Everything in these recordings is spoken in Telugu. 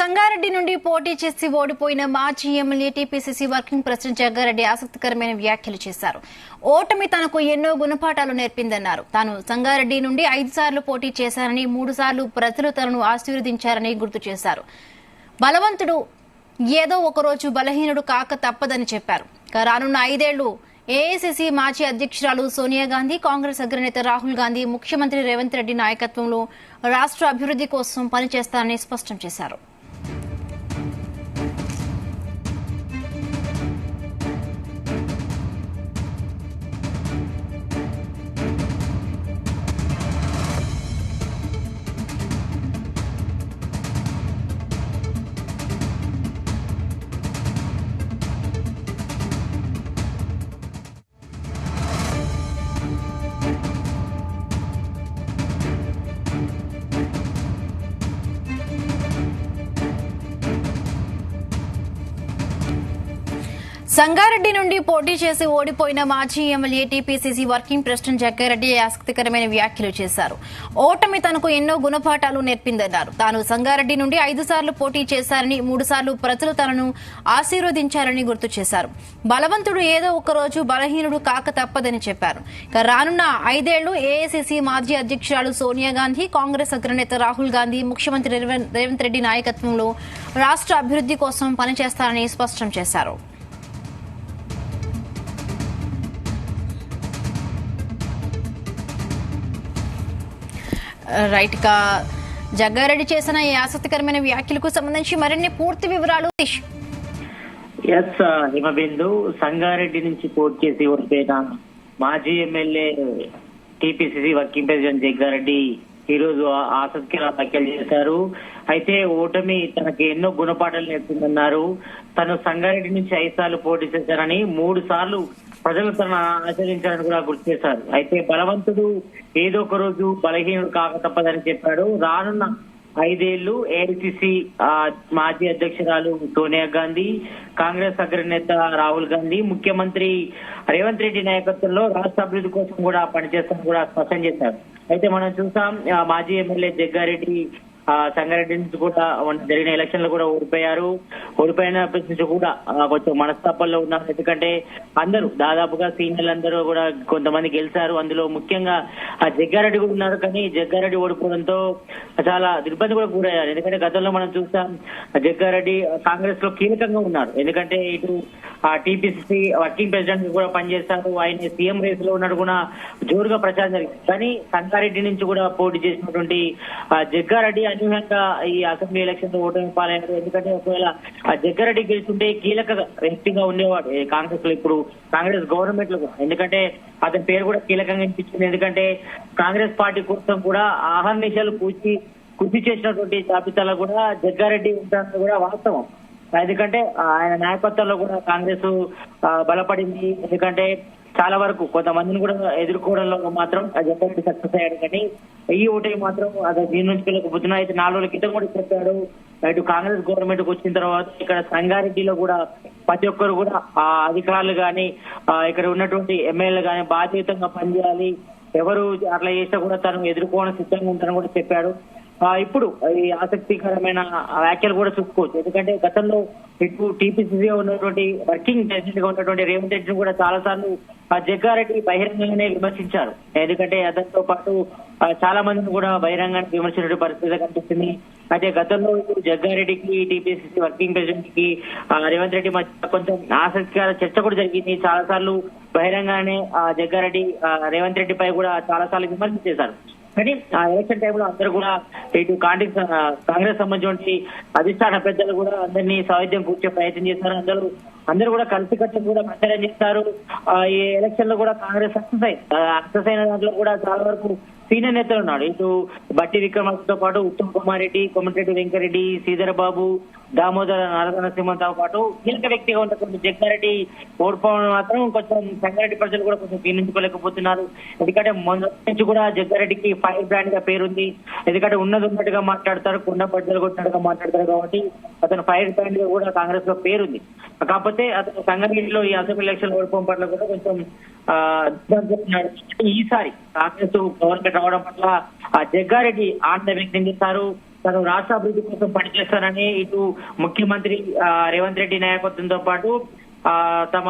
సంగారెడ్డి నుండి పోటీ చేసి ఓడిపోయిన మాజీ MLA TPCC working president Jaggareddy ఆసక్తికరమైన వ్యాఖ్యలు చేశారు. ఓటమి తనకు ఎన్నో గుణపాఠాలు నేర్పిందన్నారు. తాను సంగారెడ్డి నుండి 5 సార్లు పోటీ చేశారని, 3 సార్లు ప్రజలు తనను ఆశీర్వదించారని గుర్తు చేశారు. బలవంతుడు ఏదో ఒకరోజు బలహీనుడు కాక తప్పదని చెప్పారు. రానున్న 5 ఏళ్లు ఏఐసీసీ మాజీ అధ్యక్షురాలు సోనియా గాంధీ, కాంగ్రెస్ అగ్రనేత రాహుల్ గాంధీ, ముఖ్యమంత్రి రేవంత్ రెడ్డి నాయకత్వంలో రాష్ట్ర అభివృద్ది కోసం పనిచేస్తారని స్పష్టం చేశారు. సంగారెడ్డి నుండి పోటీ చేసి ఓడిపోయిన మాజీ MLA TPCC working president Jaggareddy ఆసక్తికరమైన వ్యాఖ్యలు చేశారు. ఓటమి తనకు ఎన్నో గుణపాఠాలు నేర్పిందన్నారు. తాను సంగారెడ్డి నుండి 5 సార్లు పోటీ చేశారని, 3 సార్లు ప్రజలు తనను ఆశీర్వదించారని గుర్తు చేశారు. బలవంతుడు ఏదో ఒకరోజు బలహీనుడు కాక తప్పదని చెప్పారు. రానున్న 5 ఏళ్లు ఏఐసీసీ మాజీ అధ్యక్షురాలు సోనియా గాంధీ, కాంగ్రెస్ అగ్రనేత రాహుల్ గాంధీ, ముఖ్యమంత్రి రేవంత్ రెడ్డి నాయకత్వంలో రాష్ట్ర అభివృద్ది కోసం పనిచేస్తారని స్పష్టం చేశారు. రైట్ గా జగ్గారెడ్డి చేసిన ఈ ఆసక్తికరమైన వ్యాఖ్యలకు సంబంధించి మరిన్ని పూర్తి వివరాలు. హిమబిందు, సంగారెడ్డి నుంచి పోటీ చేసి ఓడిపోయిన మాజీ MLA TPCC working president Jaggareddy ఈ రోజు ఆసక్తికర వ్యాఖ్యలు చేశారు. అయితే ఓటమి తనకి ఎన్నో గుణపాఠాలు నేర్పిందన్నారు. తను సంగారెడ్డి నుంచి 5 సార్లు పోటీ చేశారని, 3 సార్లు ప్రజలు తన ఆచరించాలని కూడా గుర్తు చేశారు. అయితే బలవంతుడు ఏదో ఒక రోజు బలహీనుడు కాక తప్పదని చెప్పాడు. రానున్న 5 ఏళ్లు ఏఐసీసీ మాజీ అధ్యక్షురాలు సోనియా గాంధీ, కాంగ్రెస్ అగ్రనేత రాహుల్ గాంధీ, ముఖ్యమంత్రి రేవంత్ రెడ్డి నాయకత్వంలో రాష్ట్ర అభివృద్ధి కోసం కూడా పనిచేస్తామని కూడా స్పష్టం చేశారు. అయితే మనం చూసాం, మాజీ ఎమ్మెల్యే జగ్గారెడ్డి సంగారెడ్డి నుంచి కూడా జరిగిన ఎలక్షన్ లో కూడా ఓడిపోయినప్పటి నుంచి కూడా కొంచెం మనస్తాపాల్లో ఉన్నారు. ఎందుకంటే అందరూ దాదాపుగా సీనియర్లు అందరూ కూడా కొంతమంది గెలిచారు. అందులో ముఖ్యంగా జగ్గారెడ్డి కూడా ఉన్నారు. కానీ జగ్గారెడ్డి ఓడిపోవడంతో చాలా ఇబ్బంది కూడా గురయ్యారు. ఎందుకంటే గతంలో మనం చూసాం, జగ్గారెడ్డి కాంగ్రెస్ లో కీలకంగా ఉన్నారు. ఎందుకంటే ఇటు టీపీసీసీ వర్కింగ్ ప్రెసిడెంట్ కూడా పనిచేశారు. ఆయన సీఎం రేస్ లో ఉన్నాడు కూడా జోరుగా ప్రచారం జరిగింది. కానీ సంగారెడ్డి నుంచి కూడా పోటీ చేసినటువంటి జగ్గారెడ్డి అనూహ్యంగా ఈ అసెంబ్లీ ఎలక్షన్ లో ఓటమి పాలయ్యారు. ఎందుకంటే ఒకవేళ జగ్గారెడ్డి గెలుస్తుంటే కీలక వ్యక్తిగా ఉండేవాడు కాంగ్రెస్ లో, ఇప్పుడు కాంగ్రెస్ గవర్నమెంట్ లో కూడా. ఎందుకంటే అతని పేరు కూడా కీలకంగా అనిపించింది. ఎందుకంటే కాంగ్రెస్ పార్టీ కోసం కూడా ఆహర్నిశలు కృషి చేసినటువంటి జాబితాలో కూడా జగ్గారెడ్డి ఉంటారని కూడా వాస్తవం. ఎందుకంటే ఆయన నాయకత్వంలో కూడా కాంగ్రెస్ బలపడింది. ఎందుకంటే చాలా వరకు కొంతమందిని కూడా ఎదుర్కోవడంలో మాత్రం జగ్గారెడ్డి సక్సెస్ అయ్యాడు. కానీ ఈ ఓటమి మాత్రం అది జీర్ణించుకోలేకపోతున్నా. అయితే 4 రోజుల క్రితం కూడా చెప్పాడు, ఇటు కాంగ్రెస్ గవర్నమెంట్ కు వచ్చిన తర్వాత ఇక్కడ సంగారెడ్డిలో కూడా ప్రతి ఒక్కరు కూడా అధికారులు గాని, ఇక్కడ ఉన్నటువంటి ఎమ్మెల్యేలు గాని బాధ్యతంగా పనిచేయాలి, ఎవరు అట్లా చేసినా కూడా తను ఎదుర్కోవడం సిద్ధంగా ఉంటారని కూడా చెప్పాడు. ఇప్పుడు ఈ ఆసక్తికరమైన వ్యాఖ్యలు కూడా చూసుకోవచ్చు. ఎందుకంటే గతంలో ఇటు టీపీసీసీ ఉన్నటువంటి వర్కింగ్ ప్రెసిడెంట్ గా ఉన్నటువంటి రేవంత్ రెడ్డిని కూడా చాలా సార్లు జగ్గారెడ్డి బహిరంగంగానే విమర్శించారు. ఎందుకంటే అతనితో పాటు చాలా మందిని కూడా బహిరంగానే విమర్శించే పరిస్థితి కనిపిస్తుంది. అయితే గతంలో ఇప్పుడు జగ్గారెడ్డికి టీపీసీసీ వర్కింగ్ ప్రెసిడెంట్ కి రేవంత్ రెడ్డి మధ్య కొంచెం ఆసక్తికర చర్చ కూడా జరిగింది. చాలా సార్లు బహిరంగానే జగ్గారెడ్డి రేవంత్ రెడ్డి పై కూడా చాలా సార్లు విమర్శ చేశారు. కానీ ఆ ఎలక్షన్ టైంలో అందరూ కూడా ఇటు కాంగ్రెస్ సంబంధించి అధిష్టాన పెద్దలు కూడా అందరినీ సాహిత్యం కూర్చే ప్రయత్నం చేశారు. అందరూ కూడా కలిసికట్టుగా కూడా ప్రచారం చేస్తారు. ఈ ఎలక్షన్ లో కూడా కాంగ్రెస్ సక్సెస్ అయిన దాంట్లో కూడా చాలా వరకు సీనియర్ నేతలు ఉన్నాడు. ఇటు బట్టి విక్రమార్కతో పాటు ఉత్తమ్ కుమార్ రెడ్డి, కోమటిరెడ్డి వెంకరెడ్డి, శ్రీధర్ బాబు, దామోదర నరసింహంతో పాటు కీలక వ్యక్తిగా ఉన్నటువంటి జగ్గారెడ్డి ఓడిపోవడం మాత్రం కొంచెం సంగారెడ్డి ప్రజలు కూడా కొంచెం జీర్ణించుకోలేకపోతున్నారు. ఎందుకంటే మొదటి నుంచి కూడా జగ్గారెడ్డికి ఫైర్ బ్రాండ్ గా పేరుంది. ఎందుకంటే ఉన్నట్టుగా మాట్లాడతారు, కుండ బద్దలు కొట్టినట్టుగా మాట్లాడతారు కాబట్టి అతను ఫైర్ బ్రాండ్ గా కూడా కాంగ్రెస్ లో పేరుంది. కాకపోతే అతను సంగారెడ్డిలో ఈ అసెంబ్లీ ఎలక్షన్ ఓడిపోవడం పట్ల కూడా కొంచెం ఈసారి కాంగ్రెస్ గవర్నమెంట్ రావడం పట్ల జగ్గారెడ్డి ఆనందం వ్యక్తం చేశారు. తను రాష్ట్ర అభివృద్ధి కోసం పనిచేస్తానని ఇటు ముఖ్యమంత్రి రేవంత్ రెడ్డి నాయకత్వంతో పాటు తమ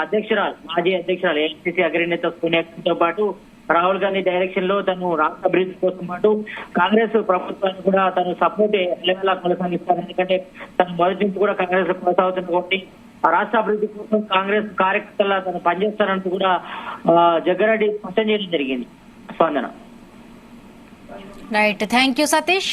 అధ్యక్షురాలు మాజీ అధ్యక్షురాలు ఏఐసిసి అగ్రనేత సోనియాతో పాటు రాహుల్ గాంధీ డైరెక్షన్ లో తను రాష్ట్ర అభివృద్ధి కోసం పాటు కాంగ్రెస్ ప్రభుత్వాన్ని కూడా తను సపోర్ట్ ఎల్లవేళలా కొనసాగిస్తారు. ఎందుకంటే తను మొదటి నుంచి కూడా కాంగ్రెస్ కొనసాగుతున్న కాబట్టి ఆ రాష్ట్ర అభివృద్ధి కోసం కాంగ్రెస్ కార్యకర్తలా తను పనిచేస్తారంటూ కూడా జగ్గారెడ్డి స్పష్టం చేయడం జరిగింది. స్పందన. Right, thank you Satish.